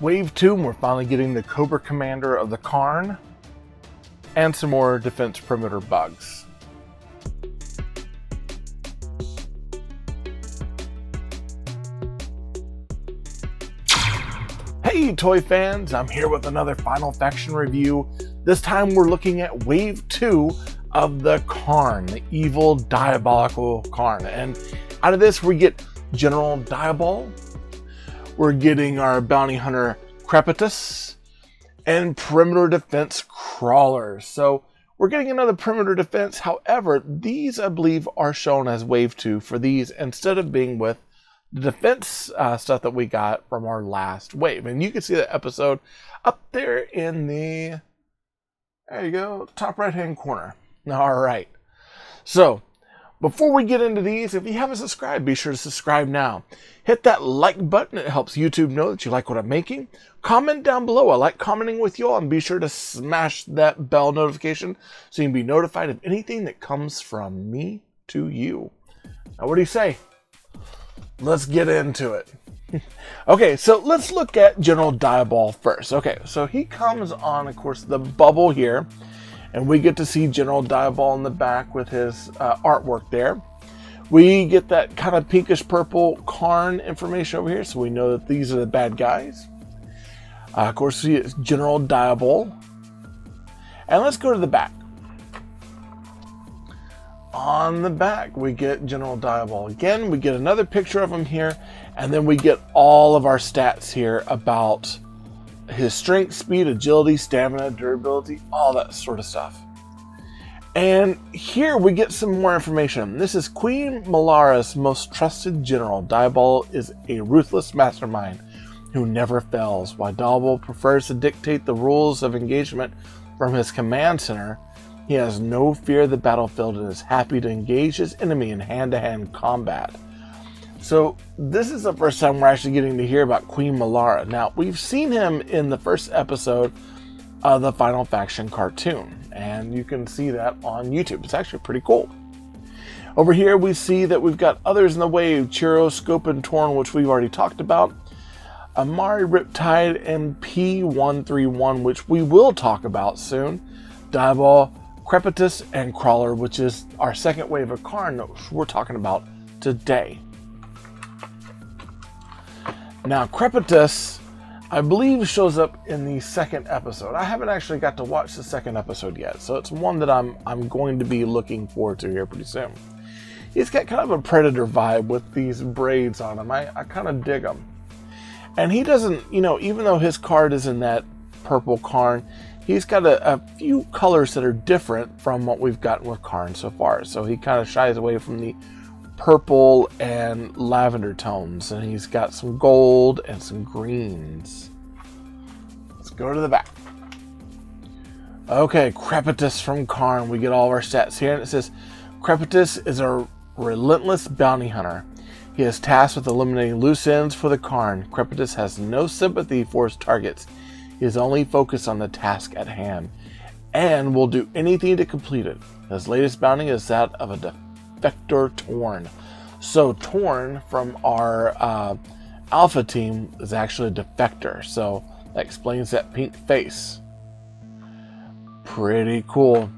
Wave 2, we're finally getting the Cobra Commander of the Kharn, and some more defense perimeter bugs. Hey toy fans, I'm here with another Final Faction review. This time we're looking at Wave 2 of the Kharn, the evil diabolical Kharn. And out of this we get General Diabol, we're getting our bounty hunter Krepitus, and perimeter defense crawlers. So we're getting another perimeter defense. However, these I believe are shown as Wave 2 for these instead of being with the defense stuff that we got from our last wave. And you can see that episode up there in the, there you go, top right hand corner. All right. So before we get into these, if you haven't subscribed, be sure to subscribe now. Hit that like button. It helps YouTube know that you like what I'm making. Comment down below. I like commenting with you all. And be sure to smash that bell notification so you can be notified of anything that comes from me to you. Now, what do you say? Let's get into it. Okay, so let's look at General Diabol first. Okay, so he comes on, of course, the bubble here. And we get to see General Diabol in the back with his artwork there. We get that kind of pinkish purple Kharn information over here, so we know that these are the bad guys. Of course, we get General Diabol. And let's go to the back. On the back, we get General Diabol. Again, we get another picture of him here, and then we get all of our stats here about his strength, speed, agility, stamina, durability, all that sort of stuff. And here we get some more information. This is Queen Malara's most trusted general. Dybal is a ruthless mastermind who never fails. While Dybal prefers to dictate the rules of engagement from his command center, he has no fear of the battlefield and is happy to engage his enemy in hand-to-hand combat. So this is the first time we're actually getting to hear about Queen Malara. Now, we've seen him in the first episode of the Final Faction cartoon, and you can see that on YouTube. It's actually pretty cool. Over here, we see that we've got others in the wave, Chiro, Scope, and Torn, which we've already talked about. Amari, Riptide, and P131, which we will talk about soon. Dybal, Krepitus, and Crawler, which is our second wave of Kharn that we're talking about today. Now, Krepitus, I believe, shows up in the second episode. I haven't actually got to watch the second episode yet, so it's one that I'm going to be looking forward to here pretty soon. He's got kind of a Predator vibe with these braids on him. I kind of dig him. And he doesn't, you know, even though his card is in that purple Kharn, he's got a few colors that are different from what we've gotten with Kharn so far. So he kind of shies away from the purple and lavender tones, and he's got some gold and some greens. Let's go to the back. Okay, Krepitus from Kharn. We get all of our stats here, and it says Krepitus is a relentless bounty hunter. He is tasked with eliminating loose ends for the Kharn. Krepitus has no sympathy for his targets. He is only focused on the task at hand and will do anything to complete it. His latest bounty is that of a defector Torn. So Torn from our Alpha team is actually a defector. So that explains that pink face. Pretty cool.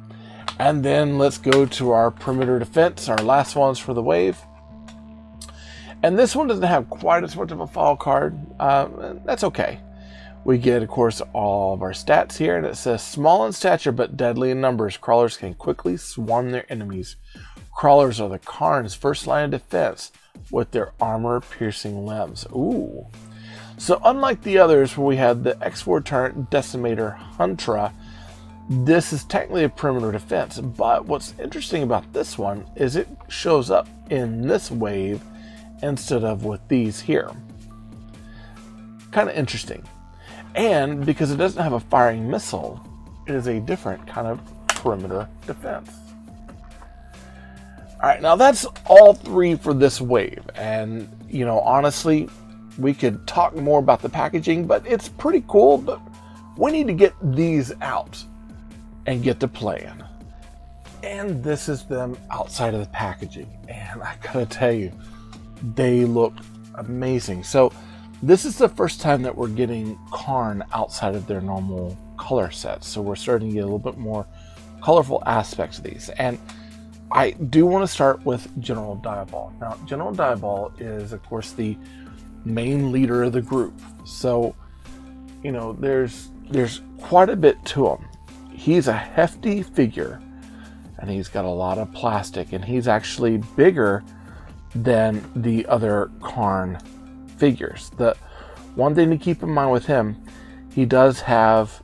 And then let's go to our perimeter defense, our last ones for the wave. And this one doesn't have quite as much of a file card. That's okay. We get, of course, all of our stats here, and it says small in stature but deadly in numbers. Crawlers can quickly swarm their enemies. Crawlers are the Kharn's first line of defense with their armor-piercing limbs. Ooh. So unlike the others where we had the X4 turret Decimator Huntra, this is technically a perimeter defense. But what's interesting about this one is it shows up in this wave instead of with these here. Kind of interesting. And because it doesn't have a firing missile, it is a different kind of perimeter defense. All right, now that's all three for this wave. And, you know, honestly, we could talk more about the packaging, but it's pretty cool. But we need to get these out and get to playing. And this is them outside of the packaging. And I gotta tell you, they look amazing. So This is the first time that we're getting Kharn outside of their normal color sets. So we're starting to get a little bit more colorful aspects of these. And I do want to start with General Diabol. Now, General Diabol is, of course, the main leader of the group. So, you know, there's quite a bit to him. He's a hefty figure, and he's got a lot of plastic, and he's actually bigger than the other Kharn figures. The one thing to keep in mind with him, he does have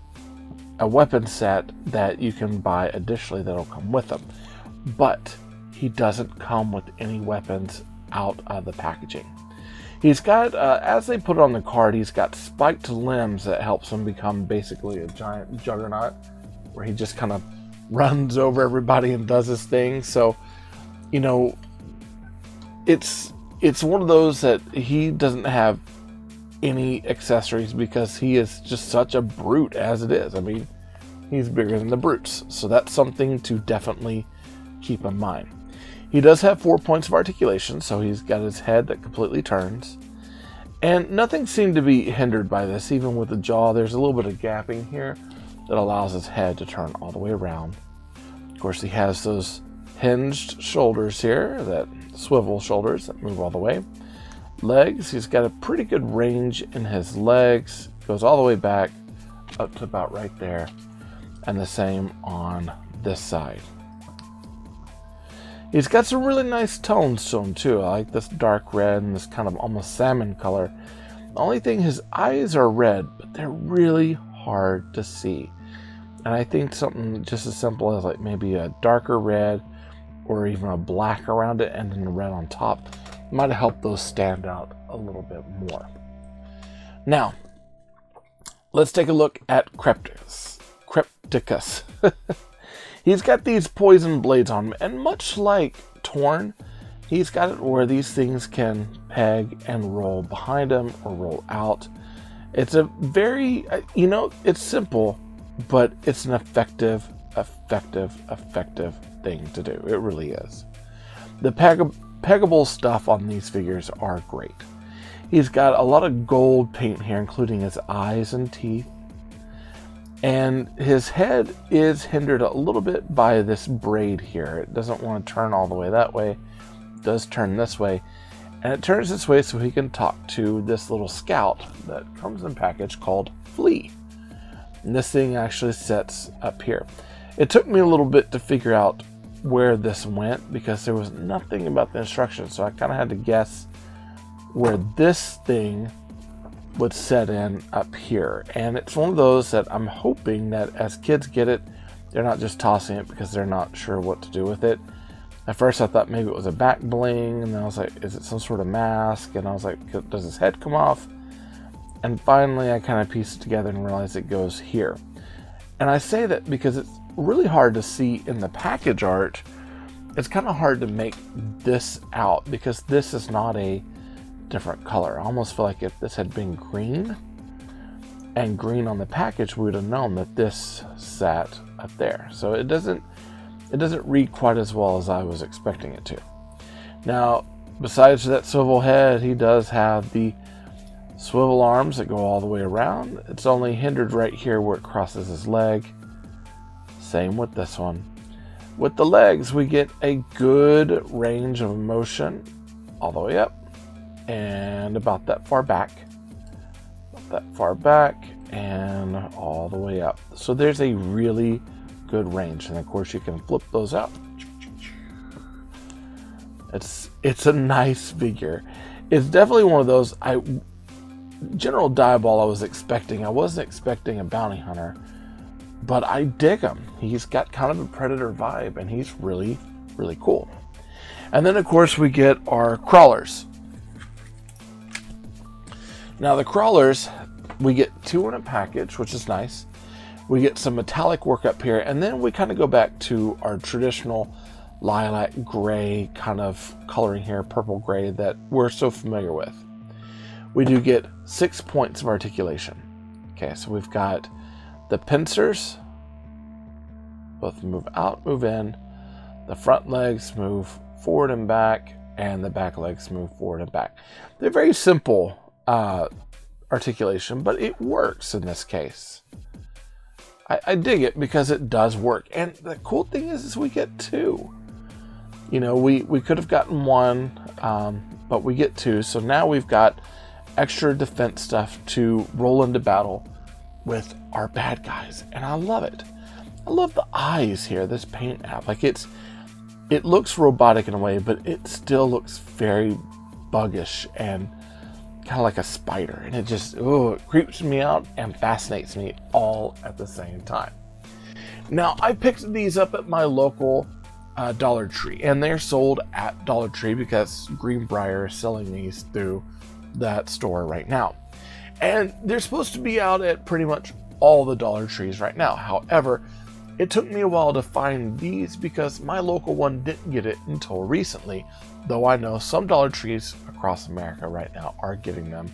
a weapon set that you can buy additionally that'll come with him, but he doesn't come with any weapons out of the packaging. He's got, as they put it on the card, he's got spiked limbs that helps him become basically a giant juggernaut, where he just kind of runs over everybody and does his thing. So, you know, it's one of those that he doesn't have any accessories because he is just such a brute as it is. I mean, he's bigger than the brutes. So that's something to definitely keep in mind. He does have 4 points of articulation, so he's got his head that completely turns. And nothing seemed to be hindered by this, even with the jaw. There's a little bit of gapping here that allows his head to turn all the way around. Of course, he has those hinged shoulders here, that swivel shoulders that move all the way. Legs, he's got a pretty good range in his legs. Goes all the way back up to about right there. And the same on this side. He's got some really nice tones to him too. I like this dark red and this kind of almost salmon color. The only thing, his eyes are red, but they're really hard to see. And I think something just as simple as like maybe a darker red or even a black around it and then the red on top might have helped those stand out a little bit more. Now, let's take a look at Crepticus. He's got these poison blades on him, and much like Torn, he's got it where these things can peg and roll behind him or roll out. It's a very, you know, it's simple, but it's an effective thing to do. It really is. The peggable stuff on these figures are great. He's got a lot of gold paint here, including his eyes and teeth. And his head is hindered a little bit by this braid here. It doesn't want to turn all the way that way. It does turn this way. And it turns this way so he can talk to this little scout that comes in a package called Flea. And this thing actually sets up here. It took me a little bit to figure out where this went because there was nothing about the instructions. So I kind of had to guess where this thing would set in up here. And it's one of those that I'm hoping that as kids get it, they're not just tossing it because they're not sure what to do with it. At first I thought maybe it was a back bling, and then I was like, is it some sort of mask? And I was like, does his head come off? And finally I kind of pieced it together and realized it goes here. And I say that because it's really hard to see in the package art. It's kind of hard to make this out because this is not a different color. I almost feel like if this had been green and green on the package, we would have known that this sat up there. So it doesn't read quite as well as I was expecting it to. Now, besides that swivel head, he does have the swivel arms that go all the way around. It's only hindered right here where it crosses his leg. Same with this one. With the legs, we get a good range of motion all the way up and about that far back, and all the way up. So there's a really good range, and of course you can flip those out. It's a nice figure. It's definitely one of those. General Diabol I was expecting. I wasn't expecting a bounty hunter, but I dig him. He's got kind of a predator vibe, and he's really, really cool. And then of course we get our crawlers. Now the crawlers, we get 2 in a package, which is nice. We get some metallic work up here, and then we kind of go back to our traditional lilac gray kind of coloring here, purple gray that we're so familiar with. We do get 6 points of articulation. Okay, so we've got the pincers, both move out, move in. The front legs move forward and back, and the back legs move forward and back. They're very simple articulation, but it works in this case. I dig it because it does work. And the cool thing is we get two. You know, we could have gotten one, but we get two. So now we've got extra defense stuff to roll into battle with our bad guys. And I love it. I love the eyes here, this paint app. Like it looks robotic in a way, but it still looks very buggish and kind of like a spider, and it just it creeps me out and fascinates me all at the same time. Now, I picked these up at my local Dollar Tree, and they're sold at Dollar Tree because Greenbrier is selling these through that store right now, and they're supposed to be out at pretty much all the Dollar Trees right now. However, it took me a while to find these because my local one didn't get it until recently, though I know some Dollar Trees across America right now are getting them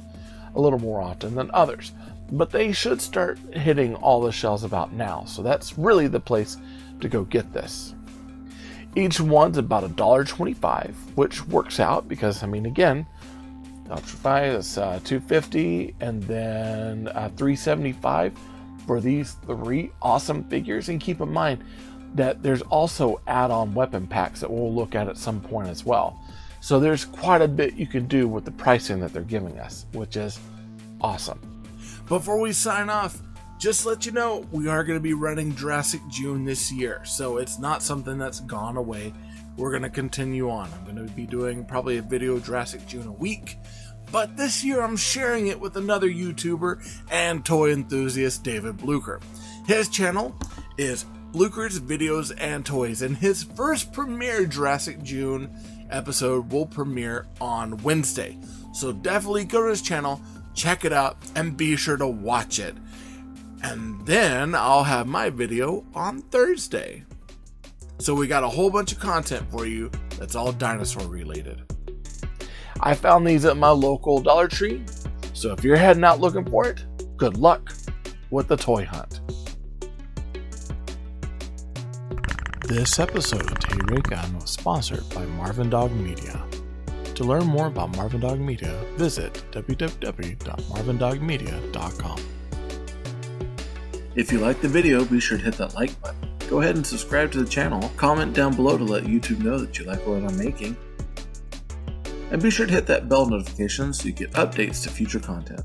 a little more often than others. But they should start hitting all the shelves about now, so that's really the place to go get this. Each one's about $1.25, which works out because, I mean, again, $1.25 is $2.50, and then $3.75 for these three awesome figures. And keep in mind that there's also add-on weapon packs that we'll look at some point as well. So there's quite a bit you can do with the pricing that they're giving us, which is awesome. Before we sign off, just to let you know, we are going to be running Jurassic June this year, so it's not something that's gone away. We're going to continue on. I'm going to be doing probably a video Jurassic June a week, but this year I'm sharing it with another YouTuber and toy enthusiast, David Blucher. His channel is Blucher's Videos and Toys, and his first premiere Jurassic June episode will premiere on Wednesday. So definitely go to his channel, check it out, and be sure to watch it. And then I'll have my video on Thursday. So we got a whole bunch of content for you that's all dinosaur related. I found these at my local Dollar Tree, so if you're heading out looking for it, good luck with the toy hunt. This episode of Tay Gun was sponsored by Marvin Dog Media. To learn more about Marvin Dog Media, visit www.marvindogmedia.com. If you liked the video, be sure to hit that like button. Go ahead and subscribe to the channel, comment down below to let YouTube know that you like what I'm making, and be sure to hit that bell notification so you get updates to future content.